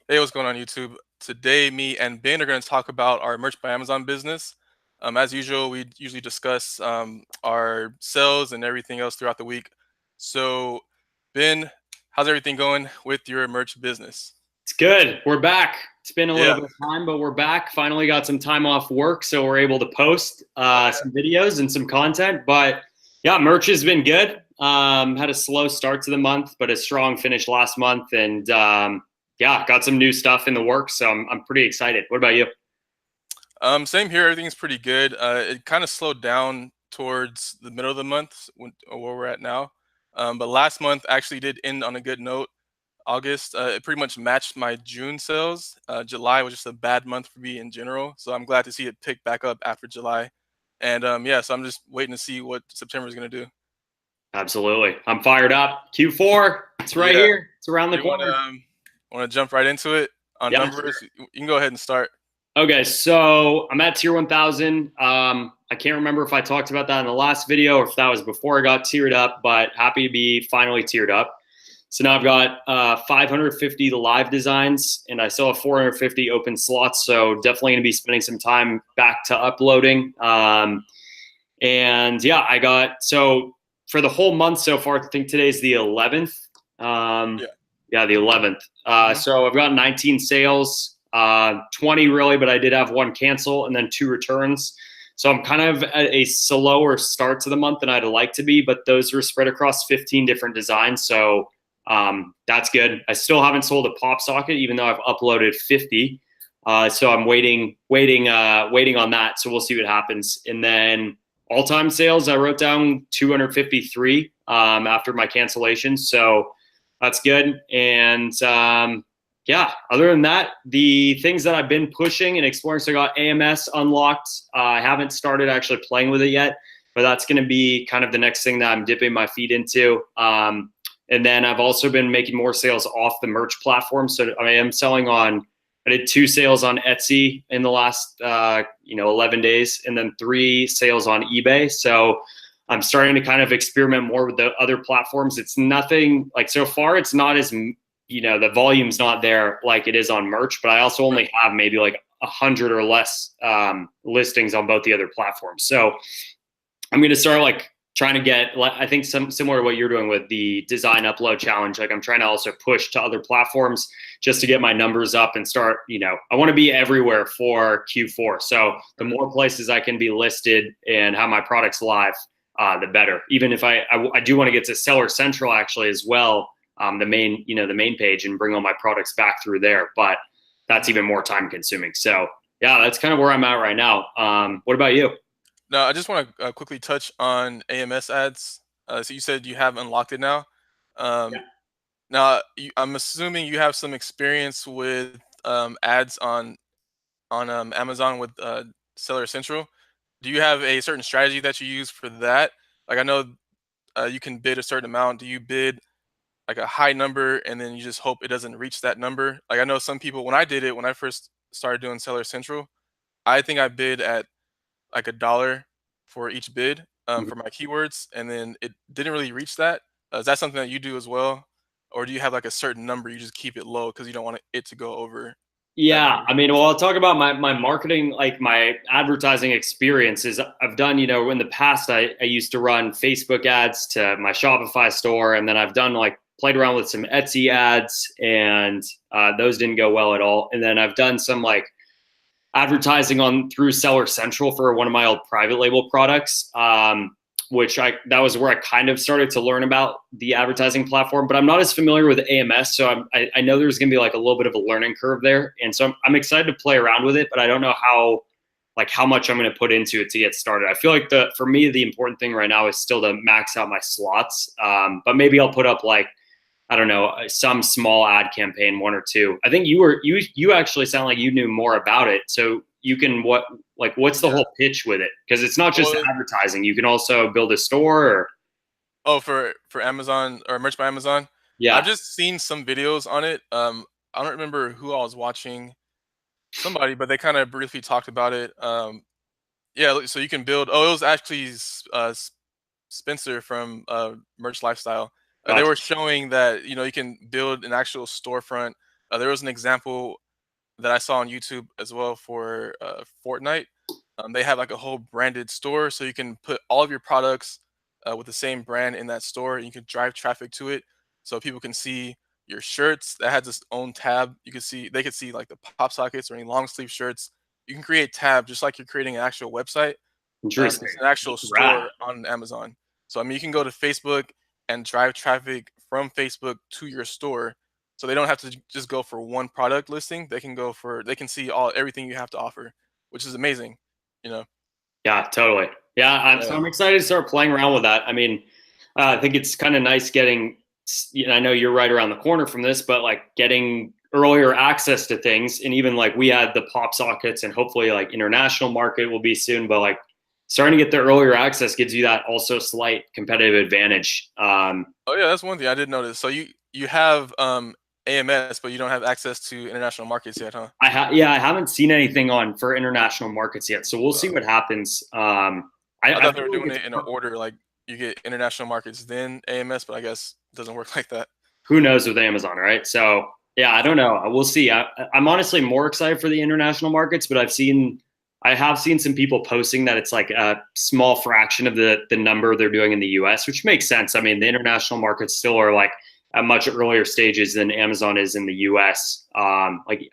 Hey, what's going on YouTube? Today, me and Ben are going to talk about our Merch by Amazon business. As usual, we usually discuss our sales and everything else throughout the week. So, Ben, how's everything going with your merch business? It's good. We're back. It's been a little Yeah. bit of time, but we're back. Finally got some time off work, so we're able to post Oh, some videos and some content. But yeah, merch has been good. Had a slow start to the month, but a strong finish last month, and yeah, got some new stuff in the works. So I'm pretty excited. What about you? Same here. Everything's pretty good. It kind of slowed down towards the middle of the month where we're at now. But last month actually did end on a good note. August, it pretty much matched my June sales. July was just a bad month for me in general, so I'm glad to see it pick back up after July. And yeah, so I'm just waiting to see what September is gonna do. Absolutely. I'm fired up. Q4. It's right Yeah, here. It's around the you corner. wanna jump right into it on Yeah. numbers? You can go ahead and start. Okay, so I'm at tier 1000. I can't remember if I talked about that in the last video or if that was before I got tiered up, but happy to be finally tiered up. So now I've got 550 live designs, and I still have 450 open slots. So definitely going to be spending some time back to uploading. And yeah, I got so for the whole month so far. I think today's the 11th. Um, Yeah. yeah, the 11th. Hmm. So I've got 19 sales, 20 really, but I did have one cancel and then two returns. So I'm kind of at a slower start to the month than I'd like to be, but those were spread across 15 different designs. So that's good. I still haven't sold a pop socket, even though I've uploaded 50. So I'm waiting on that. So we'll see what happens. And then all-time sales, I wrote down 253 after my cancellation. So that's good. And yeah, other than that, the things that I've been pushing and exploring. So I got AMS unlocked. I haven't started actually playing with it yet, but that's going to be kind of the next thing that I'm dipping my feet into. And then I've also been making more sales off the merch platform. So I am selling on. I did 2 sales on Etsy in the last 11 days, and then 3 sales on eBay. So I'm starting to kind of experiment more with the other platforms. It's nothing like so far. It's not as the volume's not there like it is on merch, but I also only have maybe like 100 or less listings on both the other platforms. So I'm going to start like trying to get, I think some similar to what you're doing with the design upload challenge. Like I'm trying to also push to other platforms just to get my numbers up and start, I want to be everywhere for Q4. So the more places I can be listed and have my products live, the better. Even if I do want to get to Seller Central actually as well, the main page, and bring all my products back through there. But that's even more time consuming. So yeah, that's kind of where I'm at right now. What about you? Now, I just want to quickly touch on AMS ads. So you said you have unlocked it now. Um, Now, I'm assuming you have some experience with ads on Amazon with Seller Central. Do you have a certain strategy that you use for that? Like I know you can bid a certain amount. Do you bid like a high number and then you just hope it doesn't reach that number? Like I know some people when I did it when I first started doing Seller Central, I think I bid at like $1 for each bid for my keywords, and then it didn't really reach that. Is that something that you do as well, or do you have like a certain number you just keep it low because you don't want it to go over that Yeah, number? I mean, well, I'll talk about my marketing, like my advertising experiences. I've done, in the past, I used to run Facebook ads to my Shopify store, and then I've done like played around with some Etsy ads, and those didn't go well at all. And then I've done some like advertising on through Seller Central for one of my old private label products, which that was where I kind of started to learn about the advertising platform. But I'm not as familiar with AMS, so I know there's going to be like a little bit of a learning curve there, and so I'm excited to play around with it, but I don't know how much I'm going to put into it to get started. I feel like for me the important thing right now is still to max out my slots, but maybe I'll put up like I don't know, some small ad campaign, one or two. I think you actually sound like you knew more about it. So you can what's the Yeah. whole pitch with it? Because it's not just Well, advertising. You can also build a store or oh, for Amazon or Merch by Amazon, I've yeah. just seen some videos on it. I don't remember who I was watching, somebody, but they kind of briefly talked about it. Yeah, so you can build. Oh, it was actually Spencer from Merch Lifestyle. They Gotcha. were showing that you can build an actual storefront. there was an example that I saw on YouTube as well for Fortnite. They have like a whole branded store, so you can put all of your products with the same brand in that store, and you can drive traffic to it, so people can see your shirts. That has its own tab. You can see they could see like the pop sockets or any long sleeve shirts. You can create tabs just like you're creating an actual website. Interesting. It's an actual Rad. store on Amazon. So I mean, you can go to Facebook and drive traffic from Facebook to your store. So they don't have to just go for one product listing. They can see all everything you have to offer, which is amazing. You know. Yeah, totally. Yeah, Yeah. I'm excited to start playing around with that. I mean, I think it's kind of nice getting. I know you're right around the corner from this, but like getting earlier access to things, and even like we had the pop sockets, and hopefully like international market will be soon. But like starting to get the earlier access gives you that also slight competitive advantage. Oh yeah, that's one thing I did notice. So you have AMS, but you don't have access to international markets yet, huh? Yeah, I haven't seen anything on for international markets yet, so we'll see what happens. I I thought they were feel like doing it's it in an order, like you get international markets, then AMS, but I guess it doesn't work like that. who knows with Amazon, right? So yeah, I don't know. We'll see. I'm honestly more excited for the international markets, but I have seen some people posting that it's like a small fraction of the number they're doing in the US, which makes sense. I mean, the international markets still are like at much earlier stages than Amazon is in the US. Like,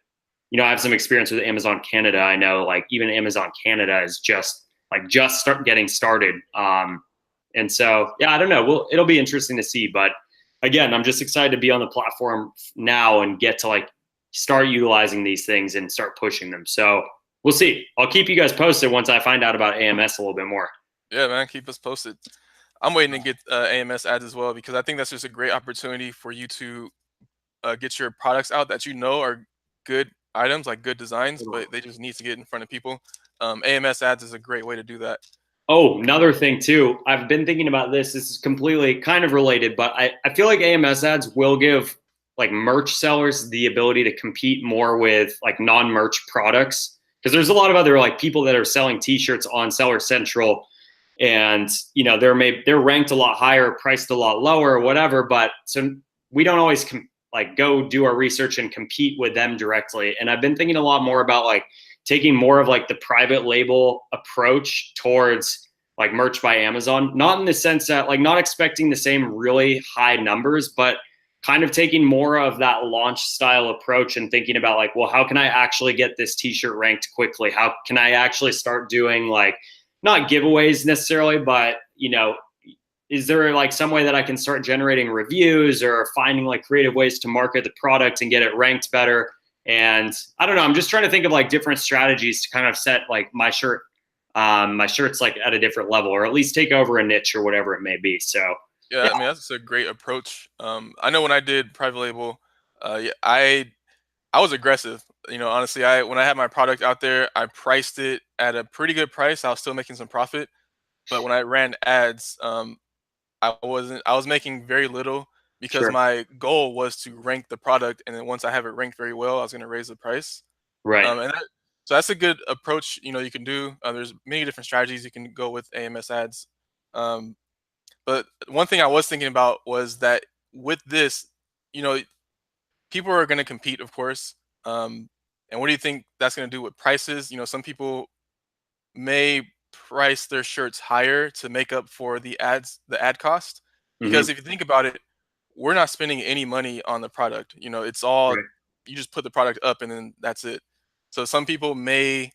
I have some experience with Amazon Canada. I know like even Amazon Canada is just start getting started. And so, yeah, I don't know. It'll be interesting to see, but again, I'm just excited to be on the platform now and get to like start utilizing these things and start pushing them. So we'll see. I'll keep you guys posted once I find out about AMS a little bit more. Yeah, man, keep us posted. I'm waiting to get AMS ads as well because I think that's just a great opportunity for you to get your products out that you know are good items, like good designs, but they just need to get in front of people. AMS ads is a great way to do that. Oh, another thing too. I've been thinking about this. This is completely kind of related, but I feel like AMS ads will give like merch sellers the ability to compete more with like non-merch products. Because there's a lot of other like people that are selling t-shirts on Seller Central, and they're ranked a lot higher, priced a lot lower, whatever. But so we don't always like go do our research and compete with them directly. And I've been thinking a lot more about like taking more of like the private label approach towards like merch by Amazon, not in the sense that like not expecting the same really high numbers, but kind of taking more of that launch style approach and thinking about like, well, how can I actually get this t-shirt ranked quickly? How can I actually start doing like not giveaways necessarily, but is there like some way that I can start generating reviews or finding like creative ways to market the product and get it ranked better? And I don't know, I'm just trying to think of like different strategies to kind of set like my shirt's like at a different level, or at least take over a niche or whatever it may be. So Yeah, yeah. I mean that's a great approach. I know when I did private label, yeah, I was aggressive. Honestly, I when I had my product out there, I priced it at a pretty good price. I was still making some profit, but when I ran ads, I wasn't. I was making very little because Sure. my goal was to rank the product, and then once I have it ranked very well, I was going to raise the price. Right. So that's a good approach. You can do. There's many different strategies you can go with AMS ads. Um, but one thing I was thinking about was that with this, you know, people are going to compete, of course. And what do you think that's going to do with prices? Some people may price their shirts higher to make up for the ad cost. Mm-hmm. Because if you think about it, we're not spending any money on the product. It's all Right. you just put the product up and then that's it. So some people may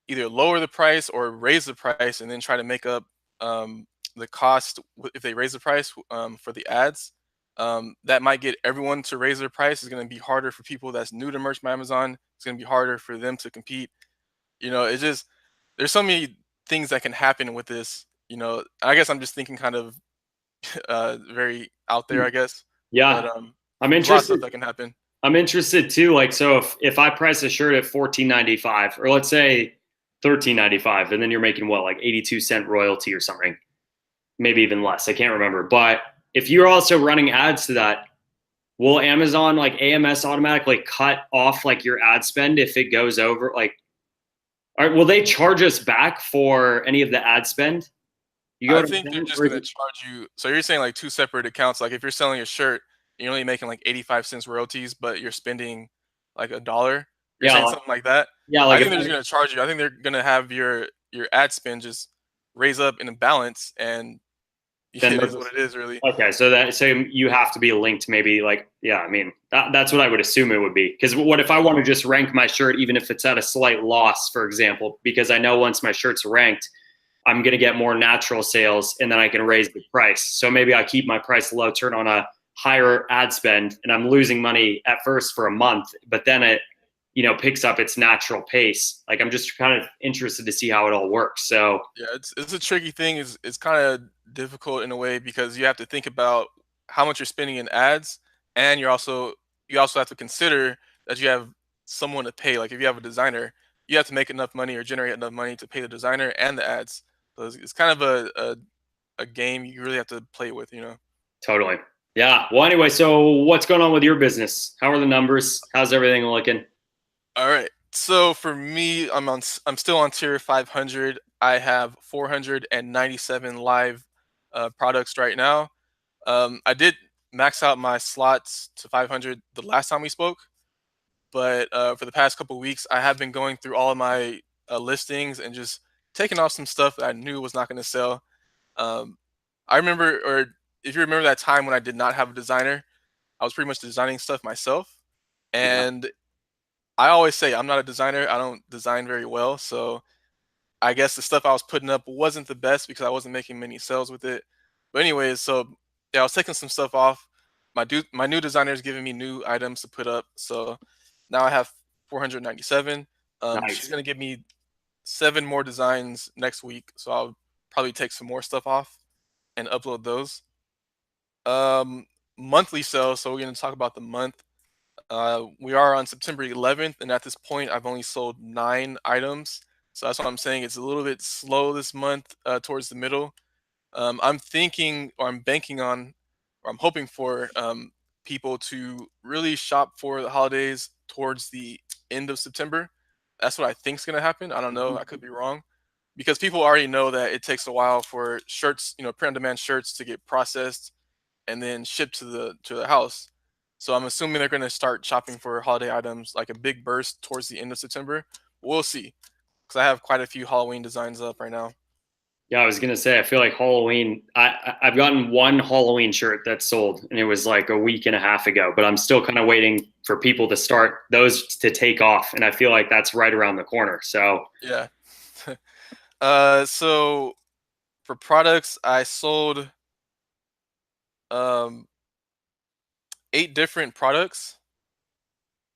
either lower the price or raise the price and then try to make up um, the cost if they raise the price for the ads. That might get everyone to raise their price. It's going to be harder for people that's new to merch by Amazon. It's going to be harder for them to compete. It's just there's so many things that can happen with this. I guess I'm just thinking kind of very out there, I guess. But Yeah. I'm there's a lot of interested. stuff that can happen. I'm interested too. Like, so if I price a shirt at $14.95, or let's say $13.95, and then you're making what, like 82-cent royalty or something, maybe even less. I can't remember. But if you're also running ads to that, will Amazon like AMS automatically cut off like your ad spend if it goes over? Like, will they charge us back for any of the ad spend? You go I to think they're them, just or is gonna it charge you. So you're saying like two separate accounts. Like if you're selling a shirt, you're only making like 85 cents royalties, but you're spending like $1. You're Yeah, saying something like that. yeah, I like if think they're just gonna charge you. I think they're gonna have your ad spend just raise up in a balance, and then it is what it is, really. okay, so that so you have to be linked, maybe like yeah. I mean that's what I would assume it would be. Because what if I want to just rank my shirt, even if it's at a slight loss, for example, because I know once my shirt's ranked, I'm gonna get more natural sales, and then I can raise the price. So maybe I keep my price low, turn on a higher ad spend, and I'm losing money at first for a month, but then it picks up its natural pace. Like I'm just kind of interested to see how it all works. So Yeah, it's a tricky thing. It's kind of difficult in a way because you have to think about how much you're spending in ads, and you also have to consider that you have someone to pay. Like if you have a designer, you have to make enough money or generate enough money to pay the designer and the ads. So it's kind of a game you really have to play with, you know. totally. Yeah. Well, anyway, so what's going on with your business? How are the numbers? How's everything looking? All right. So for me, I'm still on tier 500. I have 497 live products right now. I did max out my slots to 500 the last time we spoke, but for the past couple weeks, I have been going through all of my listings and just taking off some stuff that I knew was not going to sell. Um, I remember, or if you remember that time when I did not have a designer, I was pretty much designing stuff myself. Yeah. And I always say I'm not a designer. I don't design very well. So I guess the stuff I was putting up wasn't the best because I wasn't making many sales with it. But anyways, so yeah, I was taking some stuff off. My new designer is giving me new items to put up. So now I have 497. She's Nice. gonna give me 7 more designs next week. So I'll probably take some more stuff off and upload those. Um, Monthly sales. So we're gonna talk about the month. We are on September 11th, and at this point, I've only sold 9 items. So that's what I'm saying. It's a little bit slow this month towards the middle. I'm thinking, or I'm banking on, or I'm hoping for people to really shop for the holidays towards the end of September. That's what I think is going to happen. I don't know. I could be wrong because people already know that it takes a while for shirts, print-on-demand shirts to get processed and then shipped to the house. So I'm assuming they're going to start shopping for holiday items like a big burst towards the end of September. We'll see, because I have quite a few Halloween designs up right now. Yeah, I was gonna say I feel like Halloween. I've gotten one Halloween shirt that's sold, and it was like a week and a half ago. But I'm still kind of waiting for people to start those to take off, and I feel like that's right around the corner. So Yeah. So for products, I sold um 8 different products.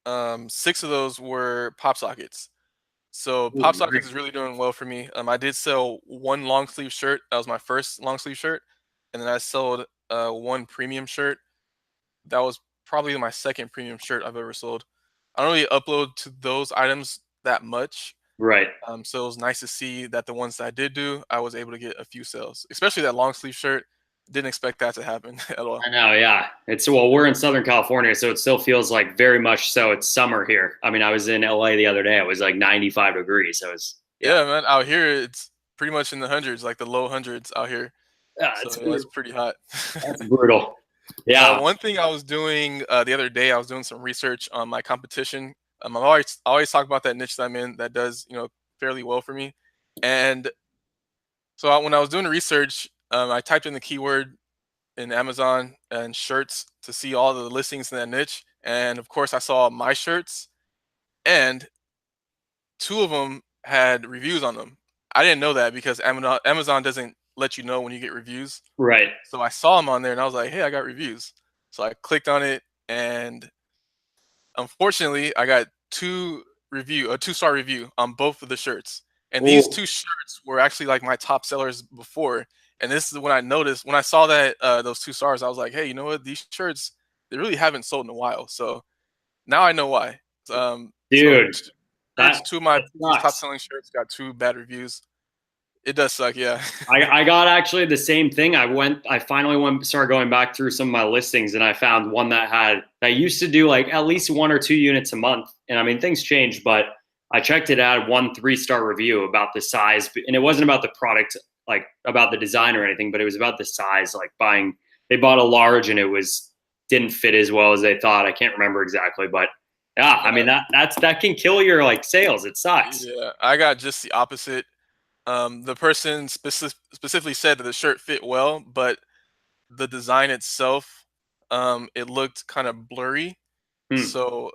6 of those were pop sockets. So pop sockets is really doing well for me. I did sell one long sleeve shirt. That was my first long sleeve shirt, and then I sold one premium shirt. That was probably my second premium shirt I've ever sold. I don't really upload to those items that much. right. So it was nice to see that the ones that I did do, I was able to get a few sales, especially that long sleeve shirt. Didn't expect that to happen at all. I know, yeah. It's well, we're in Southern California, so it still feels like very much so it's summer here. I mean, I was in LA the other day. It was like 95 degrees. So it's yeah. Yeah, man. Out here, it's pretty much in the hundreds, like the low hundreds out here. Yeah, So it's yeah, it's brutal. pretty hot. That's brutal. Yeah. One thing I was doing the other day, I was doing some research on my competition. I always talk about that niche that I'm in that does fairly well for me. And so when I was doing the research, I typed in the keyword in Amazon and shirts to see all the listings in that niche. And of course, I saw my shirts, and 2 of them had reviews on them. I didn't know that because Amazon doesn't let you know when you get reviews. Right. So I saw them on there, and I was like, "Hey, I got reviews." So I clicked on it, and unfortunately, I got a 2-star review on both of the shirts. And these Oh, 2 shirts were actually like my top sellers before. And this is when I noticed when I saw that those 2 stars, I was like, "Hey, you know what? These shirts they really haven't sold in a while." So now I know why. So dude, shirts, 2 of my that top sucks. selling shirts got 2 bad reviews. It does suck, yeah. I got actually the same thing. I finally started going back through some of my listings, and I found one that used to do like at least 1 or 2 units a month. And I mean, things changed, but I checked it out, 1 3-star review about the size, and it wasn't about the product, like about the design or anything, but it was about the size, like they bought a large and it was didn't fit as well as they thought. I can't remember exactly, but yeah, I mean that can kill your like sales. It sucks. Yeah, I got just the opposite. The person specifically said that the shirt fit well, but the design itself, it looked kind of blurry. Hmm. So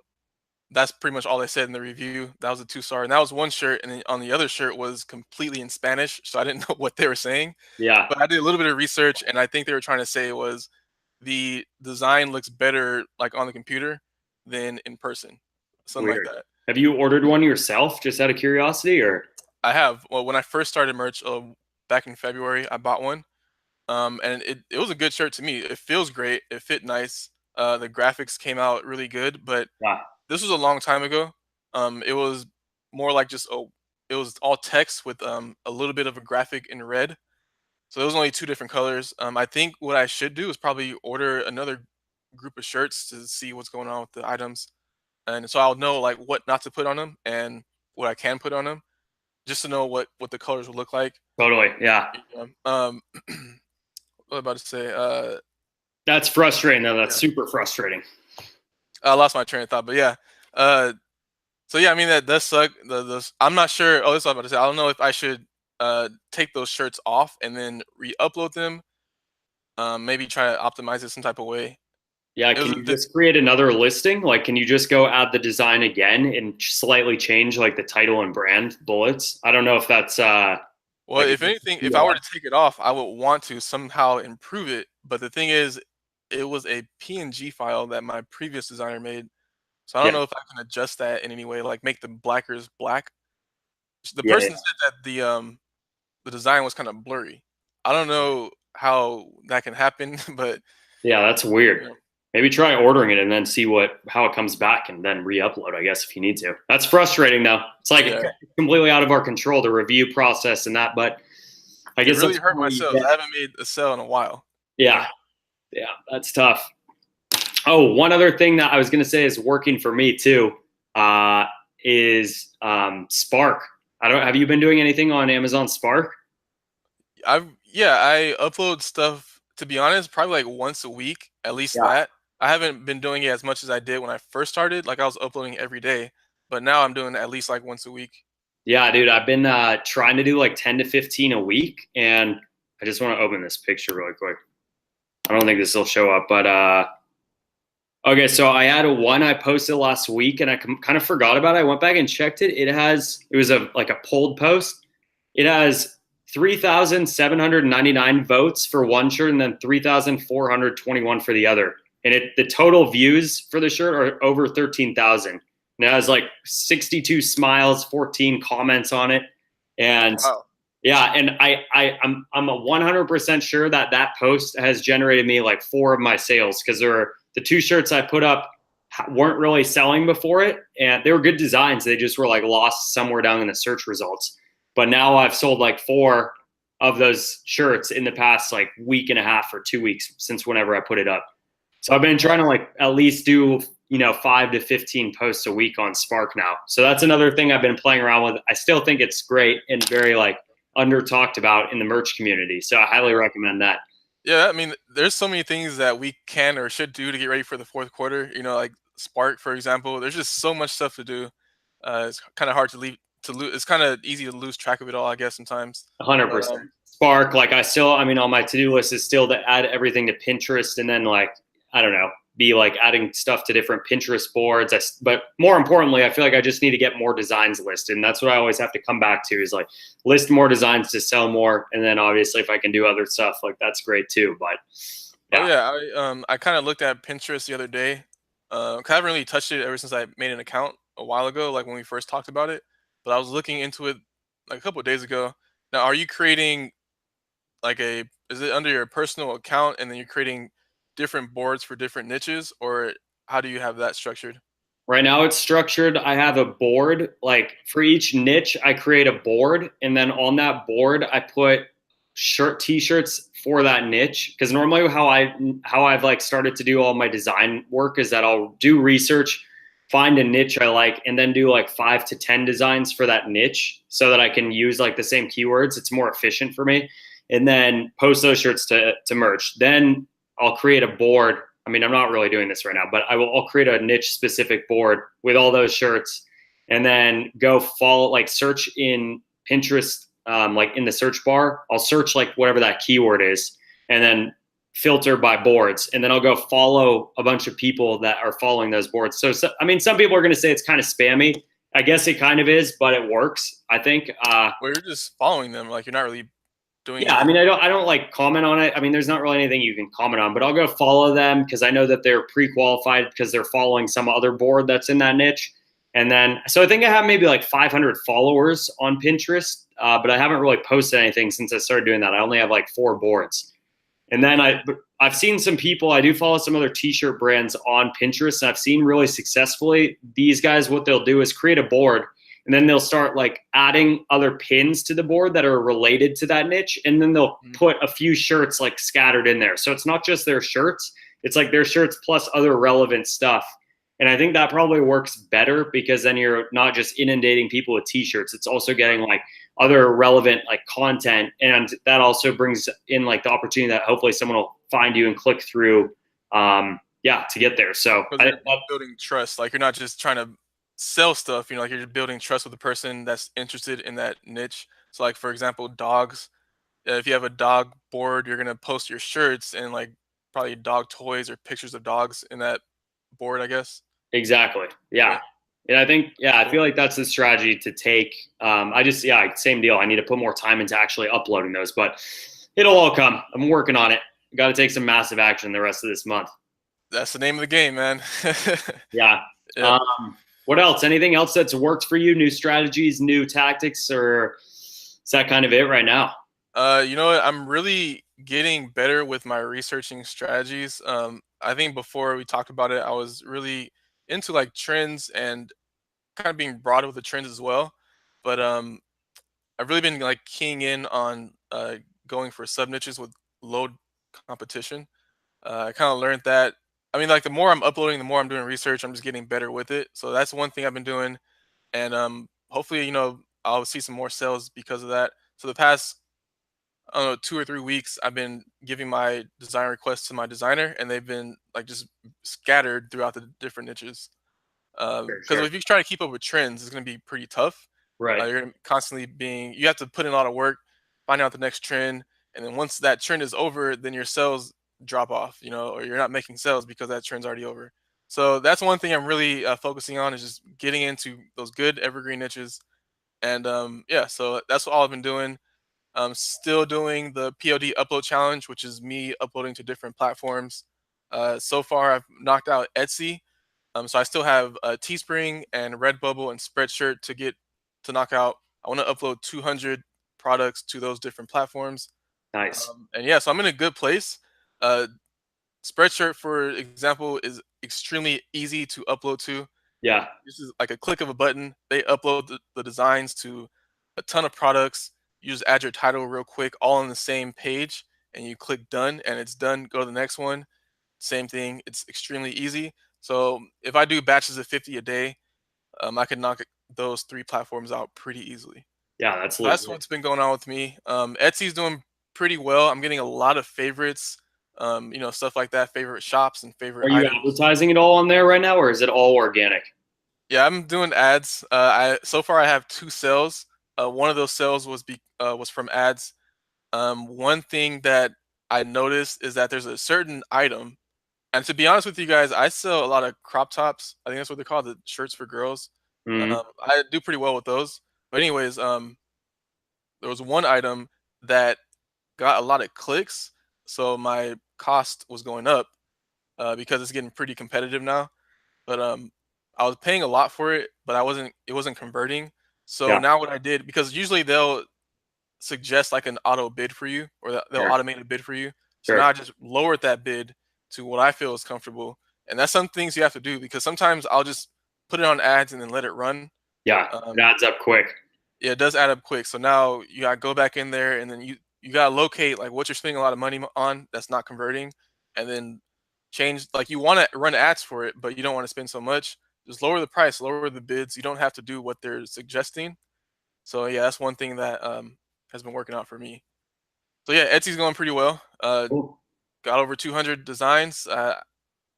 that's pretty much all they said in the review. That was a 2-star, and that was one shirt, and then on the other shirt was completely in Spanish, so I didn't know what they were saying. Yeah, But I did a little bit of research, and I think they were trying to say was the design looks better like on the computer than in person, something like weird. that. Have you ordered one yourself, just out of curiosity, or? I have. Well, when I first started merch back in February, I bought one. And it was a good shirt to me. It feels great. It fit nice. The graphics came out really good, but Yeah, this was a long time ago. It was more like just it was all text with a little bit of a graphic in red. So there was only two different colors. I think what I should do is probably order another group of shirts to see what's going on with the items, and so I'll know like what not to put on them and what I can put on them, just to know what the colors will look like. totally. Yeah, You what was I about to say? that's frustrating though. That's Yeah, super frustrating. I lost my train of thought, but yeah. Uh, so yeah, I mean that does suck. I'm not sure. Oh, this is what I was about to say. I don't know if I should take those shirts off and then re-upload them. Maybe try to optimize it some type of way. Yeah, It was can a you bit, just create another listing? Like, can you just go add the design again and slightly change like the title and brand bullets? I don't know if that's well, like if anything, if I were COS. to take it off, I would want to somehow improve it. But the thing is, it was a PNG file that my previous designer made, so I don't Yeah, know if I can adjust that in any way, like make the blackers black. The yeah, person yeah. said that the design was kind of blurry. I don't know how that can happen, but Yeah, that's weird. you know, Maybe try ordering it and then see how it comes back and then re-upload, I guess, if you need to. That's frustrating though. It's like yeah, completely out of our control, the review process and that, but I it guess really that's hurt my where you sales. get. I haven't made a sale in a while. Yeah, yeah, that's tough. Oh, one other thing that I was gonna say is working for me too, uh, is Spark. I don't have you been doing anything on Amazon Spark? I upload stuff, to be honest, probably like once a week, at least Yeah. that. I haven't been doing it as much as I did when I first started. Like I was uploading every day, but now I'm doing at least like once a week. Yeah, dude, I've been trying to do like 10 to 15 a week, and I just want to open this picture really quick. I don't think this will show up, but okay, so I had one I posted last week, and I kind of forgot about it. I went back and checked it. It was a like a polled post. It has 3,799 votes for one shirt, and then 3,421 for the other. And the total views for the shirt are over 13,000. And it has like 62 smiles, 14 comments on it, and Wow. yeah, and I'm a 100% sure that that post has generated me like 4 of my sales because the two shirts I put up weren't really selling before it, and they were good designs. They just were like lost somewhere down in the search results. But now I've sold like 4 of those shirts in the past like week and a half or 2 weeks since whenever I put it up. So I've been trying to like at least do 5 to 15 posts a week on Spark now. So that's another thing I've been playing around with. I still think it's great and very like under talked about in the merch community. So I highly recommend that. Yeah, I mean, there's so many things that we can or should do to get ready for the fourth quarter. Like Spark, for example. There's just so much stuff to do. It's kind of hard to leave to lose. It's kind of easy to lose track of it all, I guess, sometimes. But 100%. Spark, like I mean, on my to-do list is still to add everything to Pinterest and then like, I don't know, be like adding stuff to different Pinterest boards. But more importantly, I feel like I just need to get more designs listed. And that's what I always have to come back to is like list more designs to sell more. And then obviously if I can do other stuff, like that's great too. But oh yeah, yeah, I kind of looked at Pinterest the other day. 'Cause I haven't really touched it ever since I made an account a while ago, like when we first talked about it. But I was looking into it like a couple of days ago. Now, are you creating like is it under your personal account and then you're creating different boards for different niches, or how do you have that structured? right now it's structured. I have a board, like for each niche, I create a board. And then on that board, I put t-shirts for that niche. Cause normally how I've like started to do all my design work is that I'll do research, find a niche I like, and then do like 5 to 10 designs for that niche so that I can use like the same keywords. It's more efficient for me. And then post those shirts to merch. Then I'll create a board I mean, I'm not really doing this right now, but I'll create a niche specific board with all those shirts, and then go follow, like search in Pinterest, like in the search bar, I'll search like whatever that keyword is, and then filter by boards, and then I'll go follow a bunch of people that are following those boards. So I mean, some people are going to say it's kind of spammy. I guess it kind of is, but it works, I think. Where you're just following them, like you're not really doing Yeah, I mean, anything. I don't like comment on it. I mean, there's not really anything you can comment on, but I'll go follow them because I know that they're pre-qualified because they're following some other board that's in that niche. And then, so I think I have maybe like 500 followers on Pinterest, but I haven't really posted anything since I started doing that. I only have like 4 boards. And then I've seen some people. I do follow some other T-shirt brands on Pinterest, and I've seen really successfully these guys. What they'll do is create a board, and then they'll start like adding other pins to the board that are related to that niche, and then they'll put a few shirts like scattered in there. So it's not just their shirts; it's like their shirts plus other relevant stuff. And I think that probably works better because then you're not just inundating people with T-shirts; it's also getting like other relevant like content, and that also brings in like the opportunity that hopefully someone will find you and click through, to get there. So Because you're building trust. Like you're not just trying to sell stuff. You know, like you're building trust with the person that's interested in that niche. So, like for example, dogs. If you have a dog board, you're gonna post your shirts and like probably dog toys or pictures of dogs in that board, I guess. exactly, yeah. Yeah, And I think, that's I cool. feel like that's the strategy to take. Same deal. I need to put more time into actually uploading those, but it'll all come. I'm working on it. Got to take some massive action the rest of this month. That's the name of the game, man. Yeah. Yep. What else? Anything else that's worked for you? New strategies, new tactics, or is that kind of it right now? You know what? I'm really getting better with my researching strategies. I think before we talked about it, I was really into like trends and kind of being broad with the trends as well. But I've really been like keying in on going for sub niches with low competition. I kind of learned that. I mean, like the more I'm uploading, the more I'm doing research. I'm just getting better with it. So that's one thing I've been doing, and hopefully, you know, I'll see some more sales because of that. So the past, I don't know, 2 or 3 weeks, I've been giving my design requests to my designer, and they've been like just scattered throughout the different niches. Sure, Because sure. if you try to keep up with trends, it's going to be pretty tough. Right. You're gonna constantly being, you have to put in a lot of work, find out the next trend, and then once that trend is over, then your sales drop off, you know, or you're not making sales because that trend's already over. So that's one thing I'm really focusing on is just getting into those good evergreen niches. And yeah, so that's what all I've been doing. I'm still doing the POD upload challenge, which is me uploading to different platforms. So far, I've knocked out Etsy. So I still have Teespring and Redbubble and Spreadshirt to get to knock out. I want to upload 200 products to those different platforms. Nice. And yeah, so I'm in a good place. Uh, Spreadshirt, for example, is extremely easy to upload to. Yeah. This is like a click of a button. They upload the designs to a ton of products. You just add your title real quick, all on the same page, and you click done, and it's done. Go to the next one. Same thing. It's extremely easy. So if I do batches of 50 a day, I could knock those 3 platforms out pretty easily. Yeah, that's So that's legit. what's been going on with me. Etsy's doing pretty well. I'm getting a lot of favorites, you know, stuff like that, favorite shops and favorite Are you items. advertising it all on there right now, or is it all organic? Yeah, I'm doing ads. I so far I have 2 sales. One of those sales was from ads. One thing that I noticed is that there's a certain item, and to be honest with you guys, I sell a lot of crop tops. I think that's what they call the shirts for girls. Mm-hmm. I do pretty well with those. But anyways, there was one item that got a lot of clicks, so my cost was going up because it's getting pretty competitive now. But I was paying a lot for it, but it wasn't converting. So Yeah. now what I did, because usually they'll suggest like an auto bid for you, or they'll Sure. automate a bid for you. So now Sure. I just lowered that bid to what I feel is comfortable. And that's some things you have to do because sometimes I'll just put it on ads and then let it run. Yeah. It Um, adds up quick. yeah, it does add up quick. So now you gotta go back in there and then you gotta locate like what you're spending a lot of money on that's not converting, and then change, like you want to run ads for it, but you don't want to spend so much. Just lower the price, lower the bids. You don't have to do what they're suggesting. So yeah, that's one thing that has been working out for me. So yeah, Etsy's going pretty well. Cool. Got over 200 designs.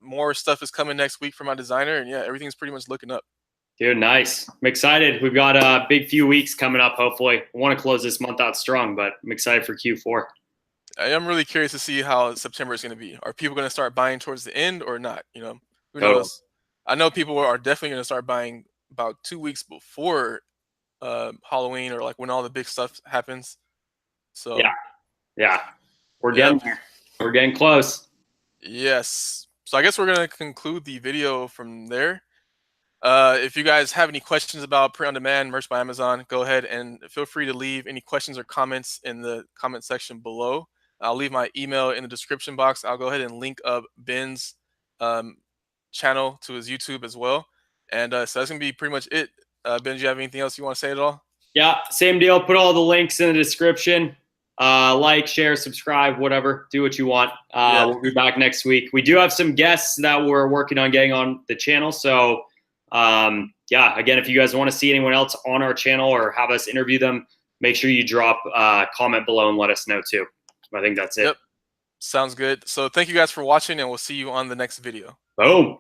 more stuff is coming next week for my designer, and yeah, everything's pretty much looking up. Dude, nice. I'm excited. We've got a big few weeks coming up, hopefully. I want to close this month out strong, but I'm excited for Q4. I am really curious to see how September is going to be. Are people going to start buying towards the end or not? You know, who Totally. knows? I know people are definitely going to start buying about 2 weeks before Halloween, or like when all the big stuff happens. So yeah, we're yep. getting there. We're getting close. Yes. So I guess we're going to conclude the video from there. If you guys have any questions about print on demand merch by Amazon, go ahead and feel free to leave any questions or comments in the comment section below. I'll leave my email in the description box. I'll go ahead and link up Ben's channel to his YouTube as well. And so that's gonna be pretty much it. Ben, do you have anything else you want to say at all? Yeah, same deal. Put all the links in the description. Like, share, subscribe, whatever. Do what you want. Yeah. We'll be back next week. We do have some guests that we're working on getting on the channel. So, yeah, again, if you guys want to see anyone else on our channel or have us interview them, make sure you drop a comment below and let us know too. I think that's it. Yep. Sounds good. So thank you guys for watching, and we'll see you on the next video. Boom.